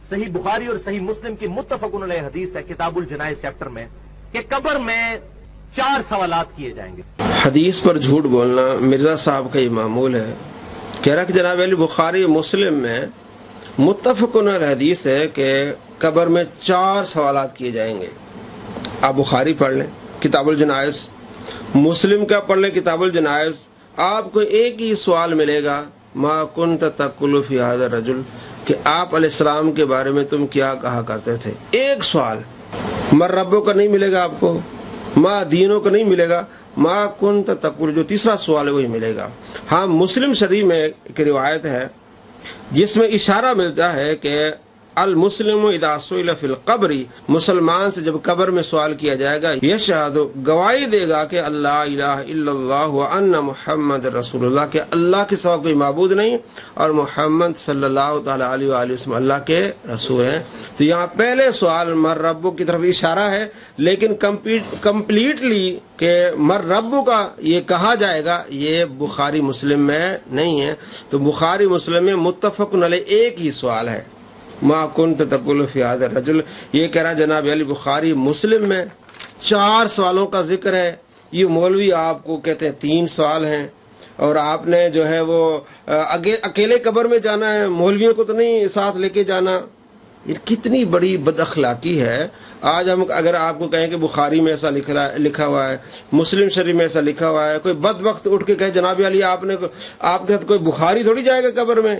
صحیح بخاری اور صحیح مسلم کی متفقن علیہ حدیث ہے کتاب الجنائز چیپٹر میں کہ قبر میں 4 سوالات کیے جائیں گے۔ حدیث پر جھوٹ بولنا مرزا صاحب کا یہ معمول ہے۔ کہہ رہا کہ جناب علی بخاری مسلم میں متفقن علیہ حدیث ہے کہ قبر میں 4 سوالات کیے جائیں گے۔ آپ بخاری پڑھ لیں کتاب الجنائز، مسلم کا پڑھ لیں کتاب الجنائز، آپ کو ایک ہی سوال ملے گا، ما کنت تقول فی ھذا الرجل، کہ آپ علیہ السلام کے بارے میں تم کیا کہا کرتے تھے۔ ایک سوال مر ربوں کا نہیں ملے گا، آپ کو ما دینوں کا نہیں ملے گا، ما کنت تقول جو تیسرا سوال ہے وہی ملے گا۔ ہاں مسلم شریف میں ایک روایت ہے جس میں اشارہ ملتا ہے کہ المسلم اذا سئل فی القبر، مسلمان سے جب قبر میں سوال کیا جائے گا، یشہد گواہی دے گا کہ اللہ الہ الا اللہ وان محمد رسول اللہ، کہ اللہ کے سوا کوئی معبود نہیں اور محمد صلی اللہ تعالی علیہ وآلہ وسلم اللہ کے رسول ہیں۔ تو یہاں پہلے سوال مر ربو کی طرف اشارہ ہے، لیکن کمپلیٹلی کہ مر ربو کا یہ کہا جائے گا یہ بخاری مسلم میں نہیں ہے۔ تو بخاری مسلم میں متفق علیہ ایک ہی سوال ہے، ما کنت تقول فی ھذا الرجل۔ یہ کہہ رہا جناب علی بخاری مسلم میں 4 سوالوں کا ذکر ہے۔ یہ مولوی آپ کو کہتے ہیں 3 سوال ہیں، اور آپ نے جو ہے وہ اکیلے قبر میں جانا ہے، مولویوں کو تو نہیں ساتھ لے کے جانا۔ یہ کتنی بڑی بد اخلاقی ہے۔ آج ہم اگر آپ کو کہیں کہ بخاری میں ایسا لکھا ہوا ہے، مسلم شریف میں ایسا لکھا ہوا ہے، کوئی بدبخت اٹھ کے کہے جناب علی آپ کے ساتھ کوئی بخاری تھوڑی جائے گا قبر میں،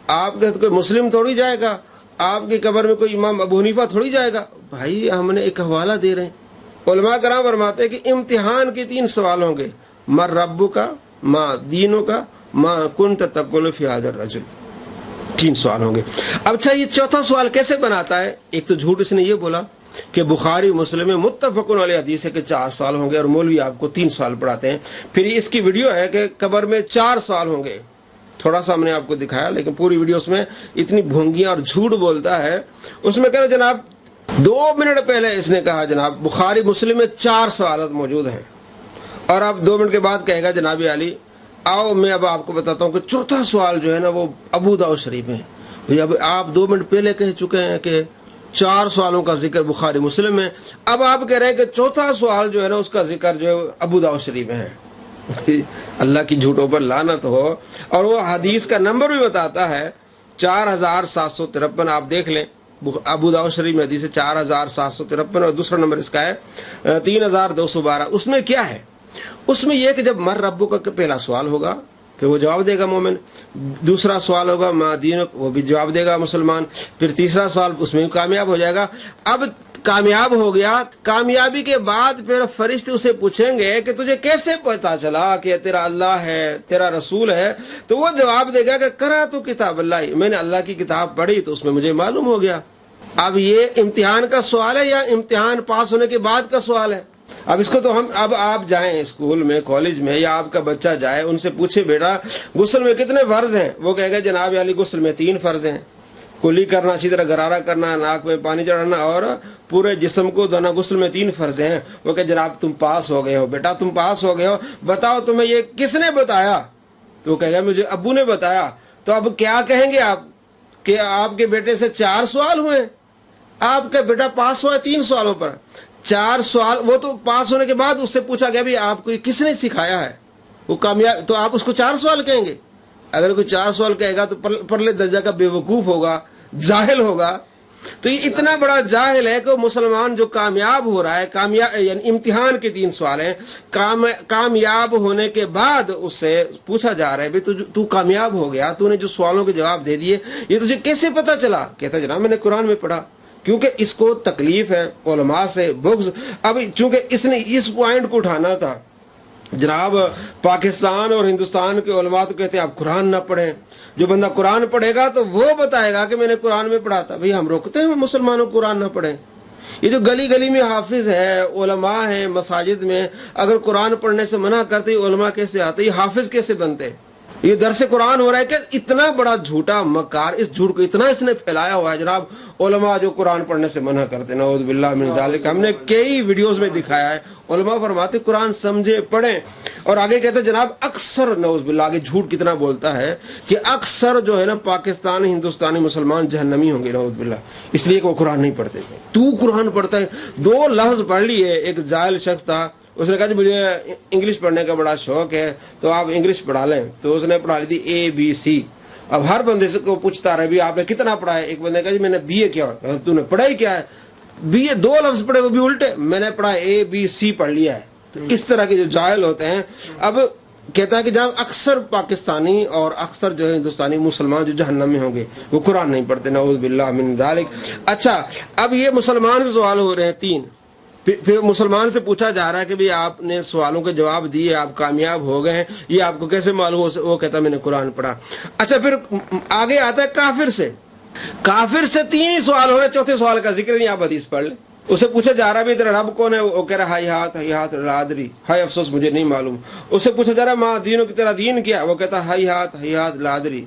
آپ کے ساتھ کوئی مسلم تھوڑی جائے گا، آپ کی قبر میں کوئی امام ابو حنیفہ تھوڑی جائے گا۔ بھائی ہم نے ایک حوالہ دے رہے ہیں۔ علماء کرام فرماتے ہیں کہ امتحان کے 3 سوال ہوں گے، مر ربو کا، ما دینوں کا، ما کنت تقول فی ھذا الرجل، 3 سوال ہوں گے۔ اب اچھا یہ چوتھا سوال کیسے بناتا ہے؟ ایک تو جھوٹ اس نے یہ بولا کہ بخاری مسلم میں متفق علیہ حدیث ہے کہ 4 سوال ہوں گے، اور مولوی آپ کو 3 سوال پڑھاتے ہیں۔ پھر اس کی ویڈیو ہے کہ قبر میں 4 سوال ہوں گے، تھوڑا سا ہم نے آپ کو دکھایا، لیکن پوری ویڈیو اس میں اتنی بھونگیاں اور جھوٹ بولتا ہے۔ اس میں کہہ رہے جناب 2 منٹ پہلے اس نے کہا جناب بخاری مسلم میں 4 سوالات موجود ہیں، اور اب 2 منٹ کے بعد کہے گا جناب علی آؤ میں اب آپ کو بتاتا ہوں کہ چوتھا سوال جو ہے نا وہ ابو داؤد شریف میں۔ اب آپ 2 منٹ پہلے کہہ چکے ہیں کہ 4 سوالوں کا ذکر بخاری مسلم میں، اب آپ کہہ رہے ہیں کہ چوتھا سوال جو ہے نا اس کا ذکر جو ہے ابو داؤد شریف میں ہے۔ اللہ کی جھوٹوں پر لعنت ہو۔ اور وہ حدیث کا نمبر بھی بتاتا ہے 4753، آپ دیکھ لیں ابو داؤد شریف میں حدیث ہے 4753، اور دوسرا نمبر اس کا ہے 3212۔ اس میں کیا ہے؟ اس میں یہ کہ جب مر ربو کا پہلا سوال ہوگا پھر وہ جواب دے گا مومن، دوسرا سوال ہوگا ما دینک، وہ بھی جواب دے گا مسلمان، پھر تیسرا سوال اس میں بھی کامیاب ہو جائے گا۔ اب کامیاب ہو گیا، کامیابی کے بعد پھر فرشتے اسے پوچھیں گے کہ تجھے کیسے پتا چلا کہ تیرا اللہ ہے، تیرا رسول ہے؟ تو وہ جواب دے گا کہ قرأت کتاب اللہ، میں نے اللہ کی کتاب پڑھی تو اس میں مجھے معلوم ہو گیا۔ اب یہ امتحان کا سوال ہے یا امتحان پاس ہونے کے بعد کا سوال ہے؟ اب اس کو تو اب آپ جائیں اسکول میں، کالج میں، یا آپ کا بچہ جائے ان سے پوچھے بیٹا غسل میں کتنے فرض ہیں، وہ کہے گا جناب علی غسل میں 3 فرض ہیں، کلی کرنا، اچھی طرح غرارہ کرنا، ناک میں پانی چڑھانا، اور پورے جسم کو دھونا، غسل میں 3 فرض ہیں۔ وہ کہ جناب تم پاس ہو گئے ہو، بیٹا تم پاس ہو گئے ہو، بتاؤ تمہیں یہ کس نے بتایا؟ تو وہ کہے گا مجھے ابو نے بتایا۔ تو اب کیا کہیں گے آپ کہ آپ کے بیٹے سے 4 سوال ہوئے، آپ کا بیٹا پاس ہوا ہے 3 سوالوں پر، 4 سوال، وہ تو پاس ہونے کے بعد اس سے پوچھا گیا بھی آپ کو کس نے سکھایا ہے، وہ کامیاب، تو آپ اس کو 4 سوال کہیں گے؟ اگر کوئی 4 سوال کہے گا تو پرلے درجہ کا بے وقوف ہوگا، جاہل ہوگا۔ تو یہ اتنا بڑا جاہل ہے کہ وہ مسلمان جو کامیاب ہو رہا ہے، یعنی امتحان کے 3 سوال ہیں، کامیاب ہونے کے بعد اس سے پوچھا جا رہا ہے تو کامیاب ہو گیا، تو نے جو سوالوں کے جواب دے دیے، یہ تجھے کیسے پتا چلا؟ کہتا جناب میں نے قرآن میں پڑھا۔ کیونکہ اس کو تکلیف ہے علماء سے، بغض۔ اب چونکہ اس نے اس پوائنٹ کو اٹھانا تھا، جناب پاکستان اور ہندوستان کے علماء تو کہتے ہیں آپ قرآن نہ پڑھیں، جو بندہ قرآن پڑھے گا تو وہ بتائے گا کہ میں نے قرآن میں پڑھا تھا۔ بھئی ہم روکتے ہیں مسلمانوں کو قرآن نہ پڑھیں؟ یہ جو گلی گلی میں حافظ ہے، علماء ہیں مساجد میں، اگر قرآن پڑھنے سے منع کرتے علماء کیسے آتے؟ یہ حافظ کیسے بنتے؟ یہ درس قرآن ہو رہا ہے کہ اتنا بڑا جھوٹا مکار، اس جھوٹ کو اتنا اس نے پھیلایا ہوا ہے جناب، علماء جو قرآن پڑھنے سے منع کرتے ہیں، نعوذ باللہ من ذالک، ہم نے کئی ویڈیوز میں دکھایا ہے، علماء فرماتے قرآن سمجھے پڑھیں، اور آگے کہتے ہیں جناب اکثر، نعوذ باللہ، آگے جھوٹ کتنا بولتا ہے کہ اکثر جو ہے نا پاکستانی ہندوستانی مسلمان جہنمی ہوں گے، نعوذ باللہ، اس لیے کہ وہ قرآن نہیں پڑھتے تھے۔ تو قرآن پڑھتا ہے، 2 لفظ پڑھ لیے، ایک جاہل شخص تھا، اس نے کہا جی مجھے انگلش پڑھنے کا بڑا شوق ہے تو آپ انگلش پڑھا لیں، تو اس نے پڑھا لی تھی ABC۔ اب ہر بندے سے کو پوچھتا رہے بھی آپ نے کتنا پڑھا ہے، ایک بندے نے کہا جی میں نے BA کیا، تو نے پڑھا ہی کیا ہے، BA 2 لفظ پڑھے وہ بھی الٹے، میں نے پڑھا ABC پڑھ لیا ہے۔ تو اس طرح کے جو جاہل ہوتے ہیں، اب کہتا ہے کہ جب اکثر پاکستانی اور اکثر جو ہے ہندوستانی مسلمان جو جہنم میں ہوں گے وہ قرآن نہیں پڑھتے، نعوذ باللہ من ذالک۔ اچھا، اب یہ مسلمان کے سوال ہو رہے ہیں 3، پھر مسلمان سے پوچھا جا رہا ہے کہ بھی آپ نے سوالوں کے جواب دیے، آپ کامیاب ہو گئے ہیں، یہ آپ کو کیسے معلوم ہو؟ وہ کہتا ہے میں نے قرآن پڑھا۔ اچھا، پھر آگے آتا ہے کافر سے، کافر سے 3 ہی سوال ہو رہے، چوتھے سوال کا ذکر نہیں، آپ حدیث پڑھ لیں۔ اسے پوچھا جا رہا ہے بھی تیرا رب کون ہے، وہ کہہ رہا ہائی ہاتھ لا ادری، ہائے افسوس مجھے نہیں معلوم۔ اسے پوچھا جا رہا ماں دینوں کی، تیرا دین کیا، وہ کہتا ہائی ہاتھ لا ادری۔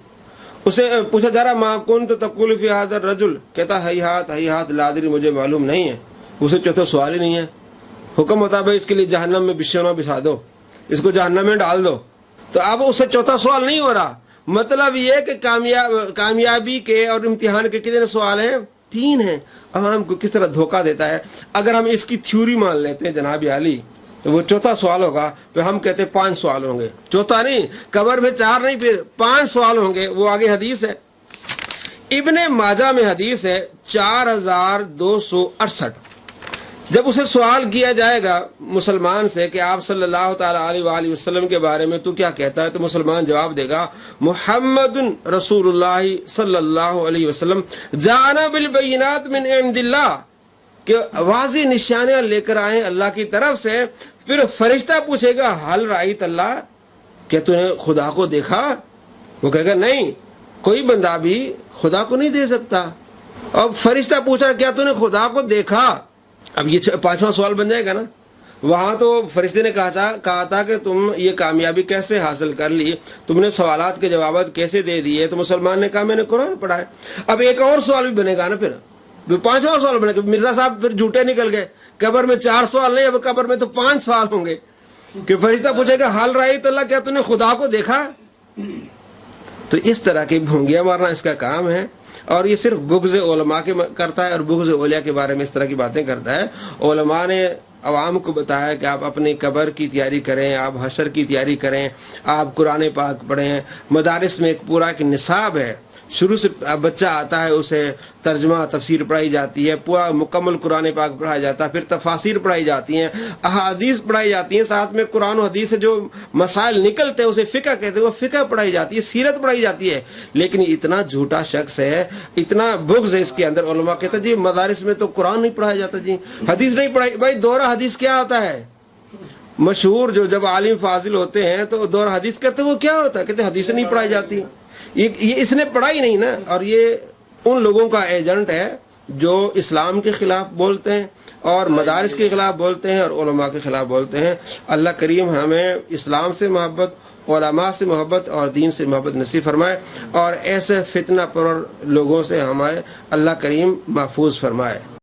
اسے پوچھا جا رہا ماں کنت تقول فی ھذا الرجل، کہتا ہائی ہاتھ لا ادری، مجھے معلوم نہیں ہے۔ اسے چوتھا سوال ہی نہیں ہے، حکم ہوتا ہے اس کے لیے جہنم میں بچھونا بچھا دو، اس کو جہنم میں ڈال دو۔ تو اب اس سے چوتھا سوال نہیں ہو رہا، مطلب یہ کہ کامیابی کے اور امتحان کے کتنے سوال ہیں؟ 3 ہیں۔ عوام کو کس طرح دھوکہ دیتا ہے۔ اگر ہم اس کی تھیوری مان لیتے ہیں جناب عالی، تو وہ چوتھا سوال ہوگا، پھر ہم کہتے ہیں 5 سوال ہوں گے، چوتھا نہیں، قبر میں 4 نہیں، پھر 5 سوال ہوں گے۔ وہ آگے حدیث ہے، ابن ماجہ میں حدیث ہے 4268۔ جب اسے سوال کیا جائے گا مسلمان سے کہ آپ صلی اللہ تعالی علیہ وآلہ وسلم کے بارے میں تو کیا کہتا ہے، تو مسلمان جواب دے گا محمد رسول اللہ صلی اللہ علیہ وسلم جانا بالبینات من عند اللہ، کہ واضح نشانیاں لے کر آئے اللہ کی طرف سے۔ پھر فرشتہ پوچھے گا حل رأیت اللہ، کہ تو نے خدا کو دیکھا؟ وہ کہے گا نہیں، کوئی بندہ بھی خدا کو نہیں دے سکتا۔ اب فرشتہ پوچھا کیا تو نے خدا کو دیکھا؟ اب یہ 5واں سوال بن جائے گا نا۔ وہاں تو فرشتے نے کہا تھا کہ تم یہ کامیابی کیسے حاصل کر لی، تم نے سوالات کے جوابات کیسے دے دیے، تو مسلمان نے کہا میں نے قرآن پڑھا ہے۔ اب ایک اور سوال بھی بنے گا نا، پھر 5واں سوال بنے گا۔ مرزا صاحب پھر جھوٹے نکل گئے، قبر میں 4 سوال نہیں، اب قبر میں تو 5 سوال ہوں گے، کہ فرشتہ پوچھے گا حال رأیت اللہ، کیا تم نے خدا کو دیکھا؟ تو اس طرح کی بھونگیاں مارنا اس کا کام ہے، اور یہ صرف بغض علماء کے کرتا ہے، اور بغض اولیاء کے بارے میں اس طرح کی باتیں کرتا ہے۔ علماء نے عوام کو بتایا کہ آپ اپنی قبر کی تیاری کریں، آپ حشر کی تیاری کریں، آپ قرآن پاک پڑھیں۔ مدارس میں ایک پورا ایک نصاب ہے، شروع سے بچہ آتا ہے اسے ترجمہ تفسیر پڑھائی جاتی ہے، پورا مکمل قرآن پاک پڑھایا جاتا ہے، پھر تفاسیر پڑھائی جاتی ہیں، احادیث پڑھائی جاتی ہیں، ساتھ میں قرآن و حدیث سے جو مسائل نکلتے ہیں اسے فقہ کہتے ہیں، وہ فقہ پڑھائی جاتی ہے، سیرت پڑھائی جاتی ہے۔ لیکن اتنا جھوٹا شخص ہے، اتنا بغض ہے اس کے اندر، علماء کہتے ہیں جی مدارس میں تو قرآن نہیں پڑھایا جاتا، جی حدیث نہیں پڑھائی۔ بھائی دورہ حدیث کیا ہوتا ہے؟ مشہور جو جب عالم فاضل ہوتے ہیں تو دورہ حدیث کہتے ہیں، وہ کیا ہوتا ہے؟ کہتے ہیں حدیث نہیں پڑھائی جاتی۔ یہ اس نے پڑھائی نہیں نا، اور یہ ان لوگوں کا ایجنٹ ہے جو اسلام کے خلاف بولتے ہیں اور مدارس کے خلاف بولتے ہیں اور علماء کے خلاف بولتے ہیں۔ اللہ کریم ہمیں اسلام سے محبت، علماء سے محبت اور دین سے محبت نصیب فرمائے، اور ایسے فتنہ پر لوگوں سے ہمیں اللہ کریم محفوظ فرمائے۔